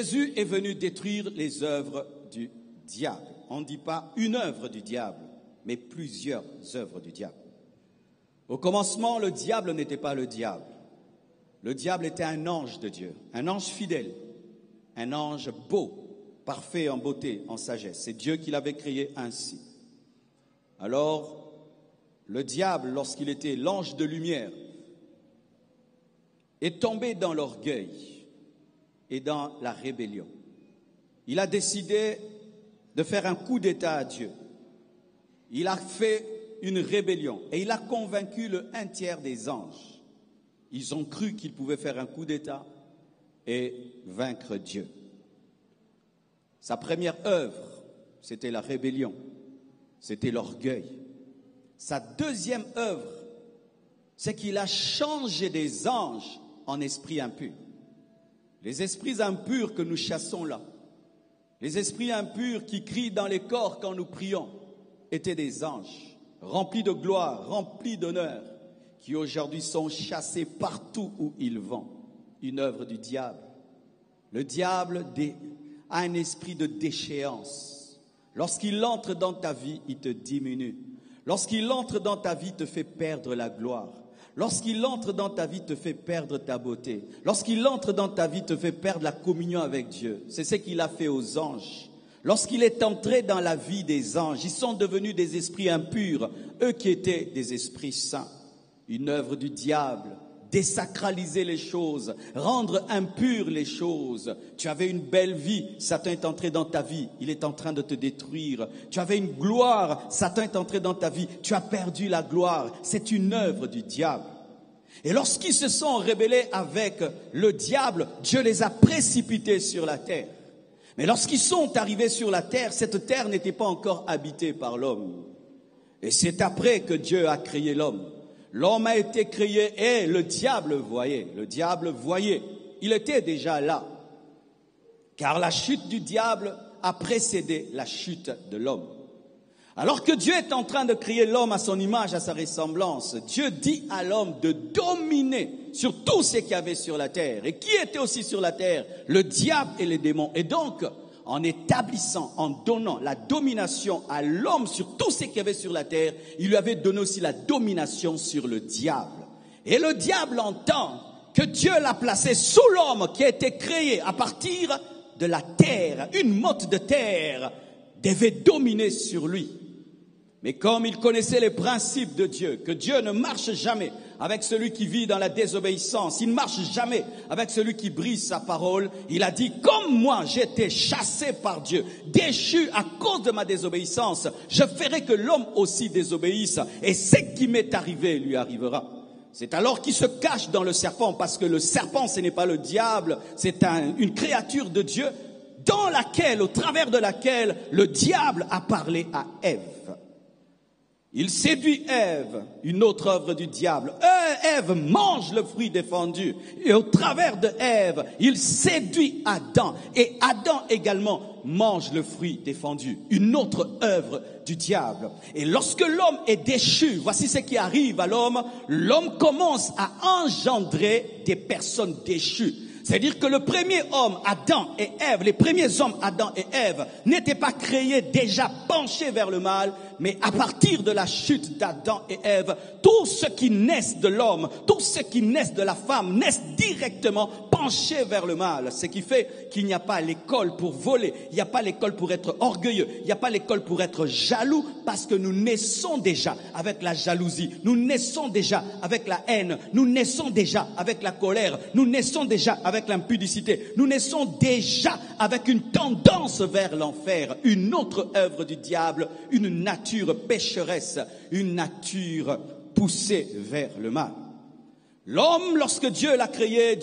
Jésus est venu détruire les œuvres du diable. On ne dit pas une œuvre du diable, mais plusieurs œuvres du diable. Au commencement, le diable n'était pas le diable. Le diable était un ange de Dieu, un ange fidèle, un ange beau, parfait en beauté, en sagesse. C'est Dieu qui l'avait créé ainsi. Alors, le diable, lorsqu'il était l'ange de lumière, est tombé dans l'orgueil et dans la rébellion. Il a décidé de faire un coup d'État à Dieu. Il a fait une rébellion et il a convaincu le 1/3 des anges. Ils ont cru qu'il pouvait faire un coup d'État et vaincre Dieu. Sa première œuvre, c'était la rébellion, c'était l'orgueil. Sa deuxième œuvre, c'est qu'il a changé des anges en esprits impurs. Les esprits impurs que nous chassons là, les esprits impurs qui crient dans les corps quand nous prions, étaient des anges, remplis de gloire, remplis d'honneur, qui aujourd'hui sont chassés partout où ils vont. Une œuvre du diable. Le diable a un esprit de déchéance. Lorsqu'il entre dans ta vie, il te diminue. Lorsqu'il entre dans ta vie, il te fait perdre la gloire. Lorsqu'il entre dans ta vie, il te fait perdre ta beauté. Lorsqu'il entre dans ta vie, il te fait perdre la communion avec Dieu. C'est ce qu'il a fait aux anges. Lorsqu'il est entré dans la vie des anges, ils sont devenus des esprits impurs, eux qui étaient des esprits saints. Une œuvre du diable, désacraliser les choses, rendre impures les choses. Tu avais une belle vie, Satan est entré dans ta vie, il est en train de te détruire. Tu avais une gloire, Satan est entré dans ta vie, tu as perdu la gloire. C'est une œuvre du diable. Et lorsqu'ils se sont rebellés avec le diable, Dieu les a précipités sur la terre. Mais lorsqu'ils sont arrivés sur la terre, cette terre n'était pas encore habitée par l'homme. Et c'est après que Dieu a créé l'homme. L'homme a été créé et le diable voyait. Le diable voyait. Il était déjà là. Car la chute du diable a précédé la chute de l'homme. Alors que Dieu est en train de créer l'homme à son image, à sa ressemblance, Dieu dit à l'homme de dominer sur tout ce qu'il y avait sur la terre. Et qui était aussi sur la terre? Le diable et les démons. Et donc, en établissant, en donnant la domination à l'homme sur tout ce qu'il y avait sur la terre, il lui avait donné aussi la domination sur le diable. Et le diable entend que Dieu l'a placé sous l'homme qui a été créé à partir de la terre. Une motte de terre devait dominer sur lui. Mais comme il connaissait les principes de Dieu, que Dieu ne marche jamais avec celui qui vit dans la désobéissance, il ne marche jamais avec celui qui brise sa parole, il a dit, comme moi j'ai été chassé par Dieu, déchu à cause de ma désobéissance, je ferai que l'homme aussi désobéisse, et ce qui m'est arrivé lui arrivera. C'est alors qu'il se cache dans le serpent, parce que le serpent ce n'est pas le diable, c'est une créature de Dieu, dans laquelle, au travers de laquelle le diable a parlé à Ève. Il séduit Ève, une autre œuvre du diable. Ève mange le fruit défendu. Et au travers de Ève, il séduit Adam. Et Adam également mange le fruit défendu. Une autre œuvre du diable. Et lorsque l'homme est déchu, voici ce qui arrive à l'homme. L'homme commence à engendrer des personnes déchues. C'est-à-dire que le premier homme, Adam et Ève, les premiers hommes, Adam et Ève, n'étaient pas créés déjà penchés vers le mal, mais à partir de la chute d'Adam et Ève, tous ceux qui naissent de l'homme, tous ceux qui naissent de la femme, naissent directement penchés vers le mal. Ce qui fait qu'il n'y a pas l'école pour voler, il n'y a pas l'école pour être orgueilleux, il n'y a pas l'école pour être jaloux, parce que nous naissons déjà avec la jalousie, nous naissons déjà avec la haine, nous naissons déjà avec la colère, nous naissons déjà avec l'impudicité, nous naissons déjà avec une tendance vers l'enfer, une autre œuvre du diable, une nature pécheresse, une nature poussée vers le mal. L'homme, lorsque Dieu l'a créé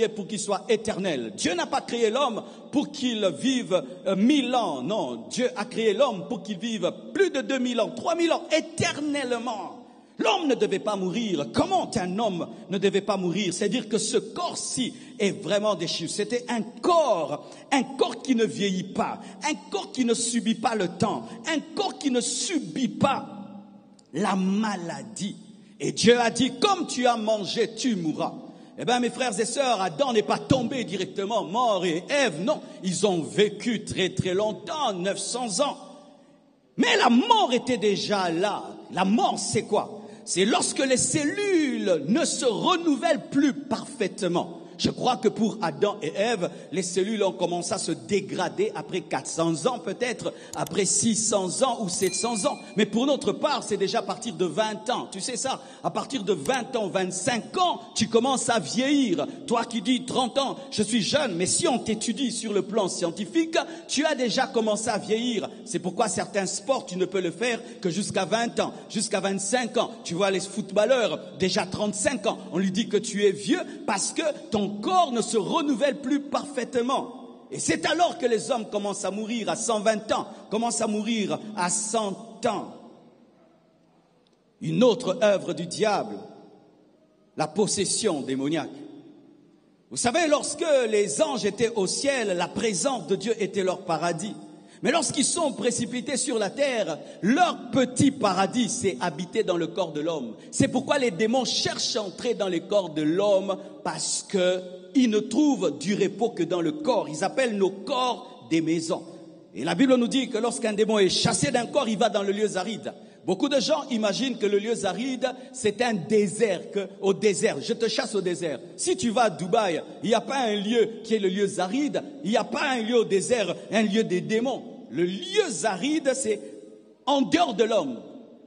pour qu'il soit éternel. Dieu n'a pas créé l'homme pour qu'il vive 1000 ans. Non, Dieu a créé l'homme pour qu'il vive plus de 2000 ans, 3000 ans, éternellement. L'homme ne devait pas mourir. Comment un homme ne devait pas mourir? C'est-à-dire que ce corps-ci est vraiment déchu. C'était un corps qui ne vieillit pas, un corps qui ne subit pas le temps, un corps qui ne subit pas la maladie. Et Dieu a dit, comme tu as mangé, tu mourras. Eh bien, mes frères et sœurs, Adam n'est pas tombé directement mort et Ève, non. Ils ont vécu très très longtemps, 900 ans. Mais la mort était déjà là. La mort, c'est quoi? C'est lorsque les cellules ne se renouvellent plus parfaitement. Je crois que pour Adam et Ève, les cellules ont commencé à se dégrader après 400 ans peut-être, après 600 ans ou 700 ans. Mais pour notre part, c'est déjà à partir de 20 ans. Tu sais ça, à partir de 20 ans, 25 ans, tu commences à vieillir. Toi qui dis 30 ans, je suis jeune, mais si on t'étudie sur le plan scientifique, tu as déjà commencé à vieillir. C'est pourquoi certains sports, tu ne peux le faire que jusqu'à 20 ans, jusqu'à 25 ans. Tu vois les footballeurs, déjà 35 ans, on lui dit que tu es vieux parce que ton corps ne se renouvelle plus parfaitement. Et c'est alors que les hommes commencent à mourir à 120 ans, commencent à mourir à 100 ans. Une autre œuvre du diable, la possession démoniaque. Vous savez, lorsque les anges étaient au ciel, la présence de Dieu était leur paradis. Mais lorsqu'ils sont précipités sur la terre, leur petit paradis s'est habité dans le corps de l'homme. C'est pourquoi les démons cherchent à entrer dans les corps de l'homme, parce qu'ils ne trouvent du repos que dans le corps. Ils appellent nos corps des maisons. Et la Bible nous dit que lorsqu'un démon est chassé d'un corps, il va dans le lieu aride. Beaucoup de gens imaginent que le lieu aride, c'est un désert, au désert. Je te chasse au désert. Si tu vas à Dubaï, il n'y a pas un lieu qui est le lieu aride. Il n'y a pas un lieu au désert, un lieu des démons. Le lieu aride, c'est en dehors de l'homme.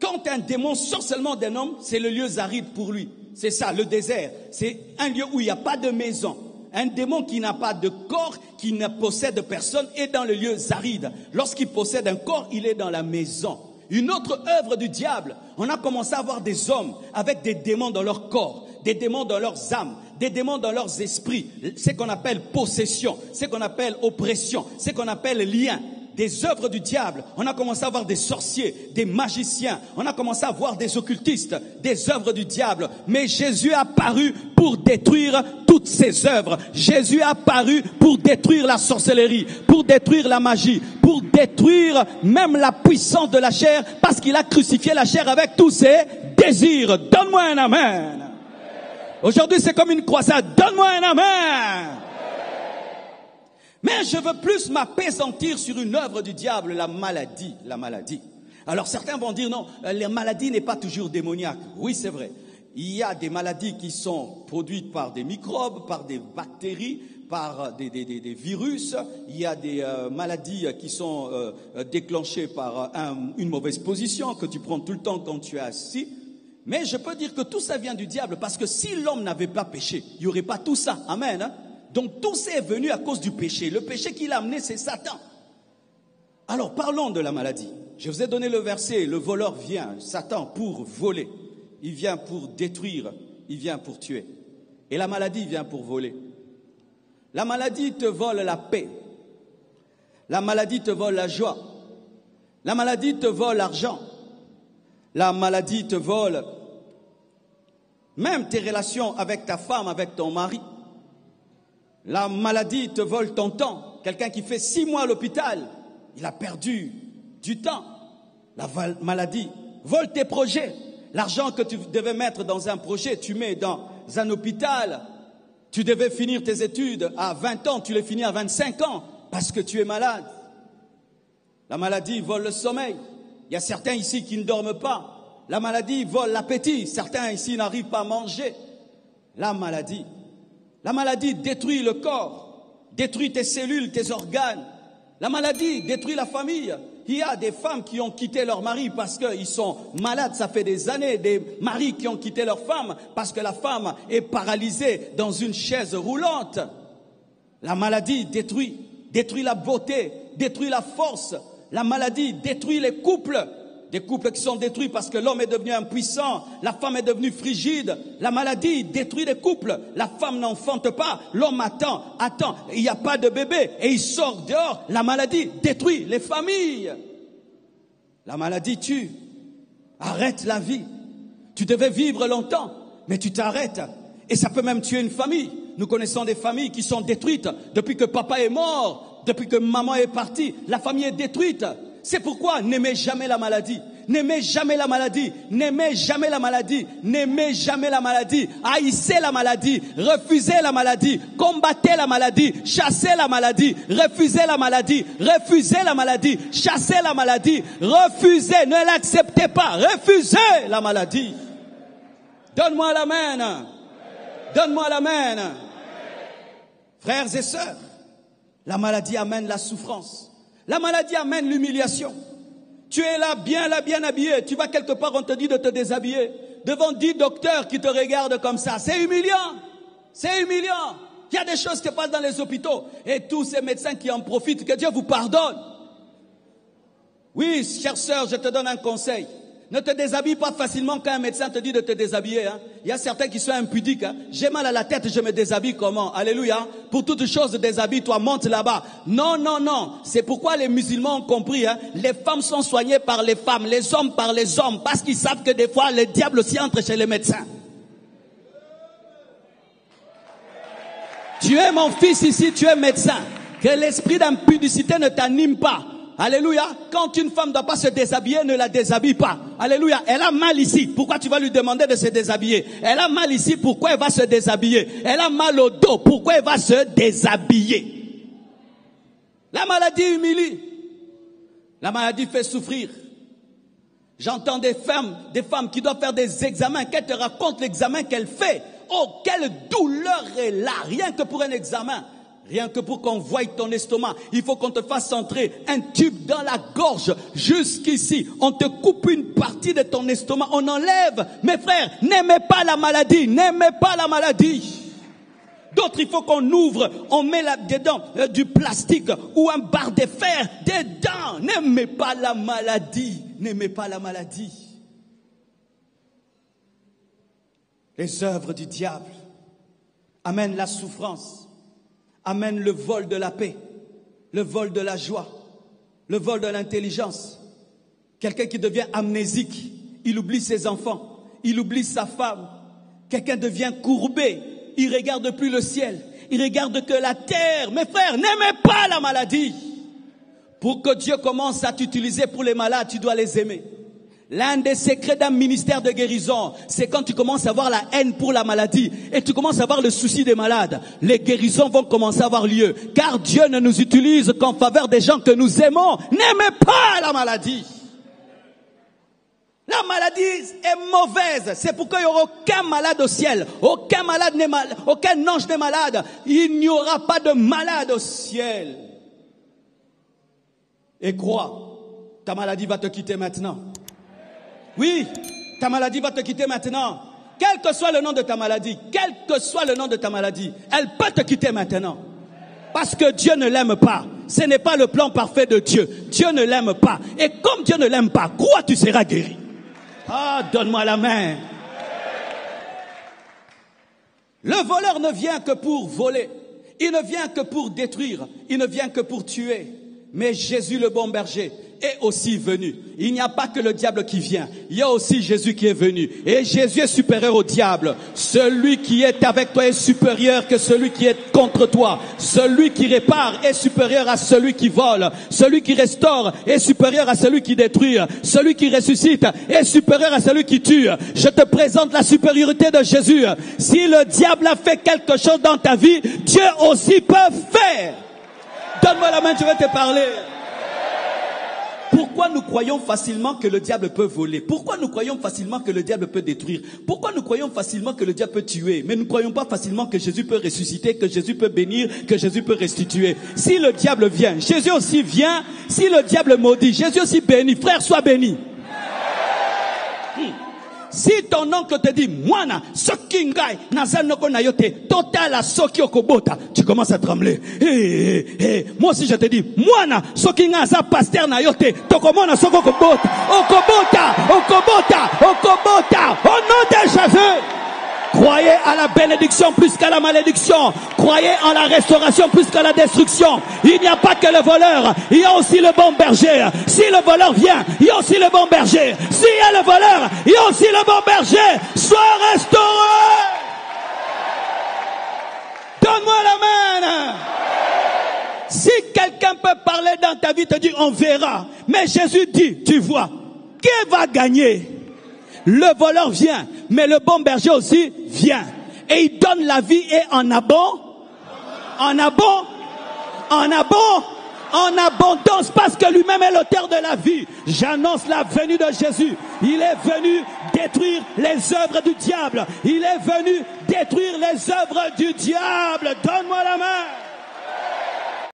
Quand un démon sort seulement d'un homme, c'est le lieu aride pour lui. C'est ça, le désert. C'est un lieu où il n'y a pas de maison. Un démon qui n'a pas de corps, qui ne possède personne, est dans le lieu aride. Lorsqu'il possède un corps, il est dans la maison. Une autre œuvre du diable, on a commencé à voir des hommes avec des démons dans leur corps, des démons dans leurs âmes, des démons dans leurs esprits. C'est qu'on appelle possession, c'est qu'on appelle oppression, c'est qu'on appelle lien. Des œuvres du diable. On a commencé à voir des sorciers, des magiciens. On a commencé à voir des occultistes, des œuvres du diable. Mais Jésus est apparu pour détruire toutes ces œuvres. Jésus est apparu pour détruire la sorcellerie, pour détruire la magie, pour détruire même la puissance de la chair, parce qu'il a crucifié la chair avec tous ses désirs. Donne-moi un amen. Aujourd'hui, c'est comme une croisade. Donne-moi un amen. Mais je veux plus m'appesantir sur une œuvre du diable, la maladie, la maladie. Alors certains vont dire non, la maladie n'est pas toujours démoniaque. Oui, c'est vrai. Il y a des maladies qui sont produites par des microbes, par des bactéries, par des virus. Il y a des maladies qui sont déclenchées par une mauvaise position que tu prends tout le temps quand tu es assis. Mais je peux dire que tout ça vient du diable, parce que si l'homme n'avait pas péché, il n'y aurait pas tout ça. Amen. Hein? Donc tout ça est venu à cause du péché. Le péché qu'il a amené, c'est Satan. Alors parlons de la maladie. Je vous ai donné le verset, le voleur vient, Satan, pour voler. Il vient pour détruire, il vient pour tuer. Et la maladie vient pour voler. La maladie te vole la paix. La maladie te vole la joie. La maladie te vole l'argent. La maladie te vole même tes relations avec ta femme, avec ton mari. La maladie te vole ton temps. Quelqu'un qui fait 6 mois à l'hôpital, il a perdu du temps. La maladie vole tes projets. L'argent que tu devais mettre dans un projet, tu mets dans un hôpital. Tu devais finir tes études à 20 ans, tu les finis à 25 ans parce que tu es malade. La maladie vole le sommeil. Il y a certains ici qui ne dorment pas. La maladie vole l'appétit. Certains ici n'arrivent pas à manger. La maladie détruit le corps, détruit tes cellules, tes organes. La maladie détruit la famille. Il y a des femmes qui ont quitté leur mari parce qu'ils sont malades, ça fait des années. Des maris qui ont quitté leur femme parce que la femme est paralysée dans une chaise roulante. La maladie détruit la beauté, détruit la force. La maladie détruit les couples. Des couples qui sont détruits parce que l'homme est devenu impuissant, la femme est devenue frigide. La maladie détruit les couples. La femme n'enfante pas, l'homme attend, il n'y a pas de bébé et il sort dehors. La maladie détruit les familles. La maladie tue, arrête la vie. Tu devais vivre longtemps, mais tu t'arrêtes. Et ça peut même tuer une famille. Nous connaissons des familles qui sont détruites depuis que papa est mort, depuis que maman est partie. La famille est détruite. C'est pourquoi n'aimez jamais la maladie. N'aimez jamais la maladie. N'aimez jamais la maladie. N'aimez jamais la maladie. Haïssez la maladie. Refusez la maladie. Combattez la maladie. Chassez la maladie. Refusez la maladie. Refusez la maladie. Chassez la maladie. Refusez. Ne l'acceptez pas. Refusez la maladie. Donne-moi l'amen. Donne-moi l'amen. Frères et sœurs, la maladie amène la souffrance. La maladie amène l'humiliation. Tu es là bien habillé. Tu vas quelque part, on te dit de te déshabiller. Devant 10 docteurs qui te regardent comme ça. C'est humiliant. C'est humiliant. Il y a des choses qui passent dans les hôpitaux. Et tous ces médecins qui en profitent, que Dieu vous pardonne. Oui, chère sœur, je te donne un conseil. Ne te déshabille pas facilement quand un médecin te dit de te déshabiller. Hein. Il y a certains qui sont impudiques. Hein. J'ai mal à la tête, je me déshabille comment? Alléluia. Pour toute chose, déshabille-toi, monte là-bas. Non, non, non. C'est pourquoi les musulmans ont compris. Hein. Les femmes sont soignées par les femmes, les hommes par les hommes. Parce qu'ils savent que des fois, le diable aussi entre chez les médecins. Tu es mon fils ici, tu es médecin. Que l'esprit d'impudicité ne t'anime pas. Alléluia. Quand une femme ne doit pas se déshabiller, ne la déshabille pas. Alléluia. Elle a mal ici. Pourquoi tu vas lui demander de se déshabiller? Elle a mal ici. Pourquoi elle va se déshabiller? Elle a mal au dos. Pourquoi elle va se déshabiller? La maladie humilie. La maladie fait souffrir. J'entends des femmes qui doivent faire des examens. Qu'elles te racontent l'examen qu'elle fait. Oh, quelle douleur est là. Rien que pour un examen. Rien que pour qu'on voie ton estomac, il faut qu'on te fasse entrer un tube dans la gorge, jusqu'ici. On te coupe une partie de ton estomac, on enlève. Mes frères, n'aimez pas la maladie, n'aimez pas la maladie. D'autres, il faut qu'on ouvre, on met là-dedans du plastique ou un barre de fer dedans. N'aimez pas la maladie, n'aimez pas la maladie. Les œuvres du diable amènent la souffrance. Amène le vol de la paix, le vol de la joie, le vol de l'intelligence. Quelqu'un qui devient amnésique, il oublie ses enfants, il oublie sa femme. Quelqu'un devient courbé, il ne regarde plus le ciel, il regarde que la terre. Mes frères, n'aimez pas la maladie. Pour que Dieu commence à t'utiliser pour les malades, tu dois les aimer. L'un des secrets d'un ministère de guérison, c'est quand tu commences à avoir la haine pour la maladie et tu commences à avoir le souci des malades. Les guérisons vont commencer à avoir lieu. Car Dieu ne nous utilise qu'en faveur des gens que nous aimons. N'aimez pas la maladie. La maladie est mauvaise. C'est pourquoi il n'y aura aucun malade au ciel. Aucun malade n'est malade. Aucun ange n'est malade. Il n'y aura pas de malade au ciel. Et crois, ta maladie va te quitter maintenant. Oui, ta maladie va te quitter maintenant. Quel que soit le nom de ta maladie, quel que soit le nom de ta maladie, elle peut te quitter maintenant. Parce que Dieu ne l'aime pas. Ce n'est pas le plan parfait de Dieu. Dieu ne l'aime pas. Et comme Dieu ne l'aime pas, crois, tu seras guéri. Ah, donne-moi la main. Le voleur ne vient que pour voler. Il ne vient que pour détruire. Il ne vient que pour tuer. Mais Jésus, le bon berger, est aussi venu. Il n'y a pas que le diable qui vient. Il y a aussi Jésus qui est venu. Et Jésus est supérieur au diable. Celui qui est avec toi est supérieur que celui qui est contre toi. Celui qui répare est supérieur à celui qui vole. Celui qui restaure est supérieur à celui qui détruit. Celui qui ressuscite est supérieur à celui qui tue. Je te présente la supériorité de Jésus. Si le diable a fait quelque chose dans ta vie, Dieu aussi peut faire. Donne-moi la main, je vais te parler. Pourquoi nous croyons facilement que le diable peut voler? Pourquoi nous croyons facilement que le diable peut détruire? Pourquoi nous croyons facilement que le diable peut tuer? Mais nous ne croyons pas facilement que Jésus peut ressusciter, que Jésus peut bénir, que Jésus peut restituer. Si le diable vient, Jésus aussi vient. Si le diable maudit, Jésus aussi bénit. Frère, sois béni. Si ton oncle te dit, Mwana, sokingai, nazanoko na yote, totala soki okobota, tu commences à trembler. Moi aussi je te dis, Mwana, sokinga za pasteur na yote, tokomona soko okobota, okobota, okobota, okobota, au nom de Jésus. Croyez à la bénédiction plus qu'à la malédiction. Croyez en la restauration plus qu'à la destruction. Il n'y a pas que le voleur, il y a aussi le bon berger. Si le voleur vient, il y a aussi le bon berger. S'il y a le voleur, il y a aussi le bon berger. Sois restauré. Donne-moi la main. Si quelqu'un peut parler dans ta vie, te dit on verra. Mais Jésus dit, tu vois. qui va gagner? Le voleur vient, mais le bon berger aussi vient. Et il donne la vie et en abondance, parce que lui-même est l'auteur de la vie. J'annonce la venue de Jésus. Il est venu détruire les œuvres du diable. Il est venu détruire les œuvres du diable. Donne-moi la main.